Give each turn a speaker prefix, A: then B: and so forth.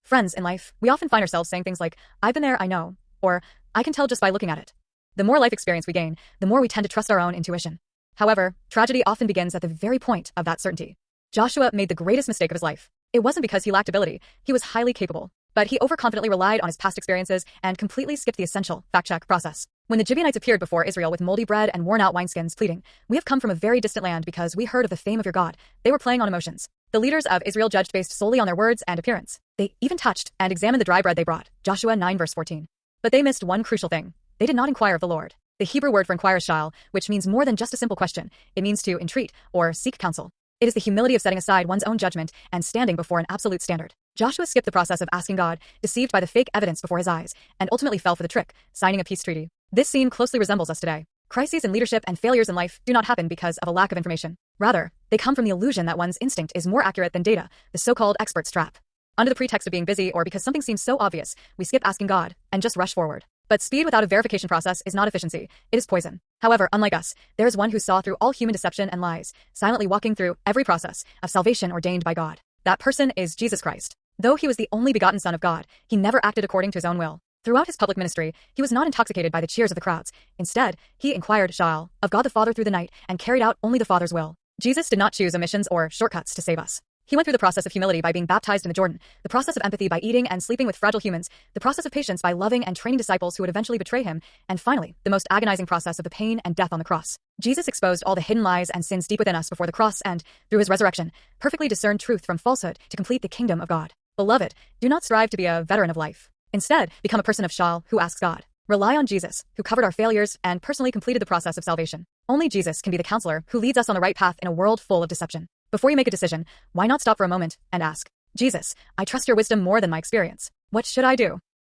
A: Friends, in life, we often find ourselves saying things like, I've been there, I know, or I can tell just by looking at it. The more life experience we gain, the more we tend to trust our own intuition. However, tragedy often begins at the very point of that certainty. Joshua made the greatest mistake of his life. It wasn't because he lacked ability, he was highly capable. But he overconfidently relied on his past experiences and completely skipped the essential fact-check process. When the Gibeonites appeared before Israel with moldy bread and worn-out wineskins pleading, "We have come from a very distant land because we heard of the fame of your God," they were playing on emotions. The leaders of Israel judged based solely on their words and appearance. They even touched and examined the dry bread they brought, Joshua 9 verse 14. But they missed one crucial thing. They did not inquire of the Lord. The Hebrew word for inquire is sha'al, which means more than just a simple question. It means to entreat or seek counsel. It is the humility of setting aside one's own judgment and standing before an absolute standard. Joshua skipped the process of asking God, deceived by the fake evidence before his eyes, and ultimately fell for the trick, signing a peace treaty. This scene closely resembles us today. Crises in leadership and failures in life do not happen because of a lack of information. Rather, they come from the illusion that one's instinct is more accurate than data, the so-called expert's trap. Under the pretext of being busy or because something seems so obvious, we skip asking God and just rush forward. But speed without a verification process is not efficiency, it is poison. However, unlike us, there is one who saw through all human deception and lies, silently walking through every process of salvation ordained by God. That person is Jesus Christ. Though he was the only begotten Son of God, he never acted according to his own will. Throughout his public ministry, he was not intoxicated by the cheers of the crowds. Instead, he inquired sha'al of God the Father through the night and carried out only the Father's will. Jesus did not choose omissions or shortcuts to save us. He went through the process of humility by being baptized in the Jordan, the process of empathy by eating and sleeping with fragile humans, the process of patience by loving and training disciples who would eventually betray him, and finally, the most agonizing process of the pain and death on the cross. Jesus exposed all the hidden lies and sins deep within us before the cross and, through his resurrection, perfectly discerned truth from falsehood to complete the kingdom of God. Beloved, do not strive to be a veteran of life. Instead, become a person of sha'al who asks God. Rely on Jesus, who covered our failures and personally completed the process of salvation. Only Jesus can be the counselor who leads us on the right path in a world full of deception. Before you make a decision, why not stop for a moment and ask, Jesus, I trust your wisdom more than my experience. What should I do?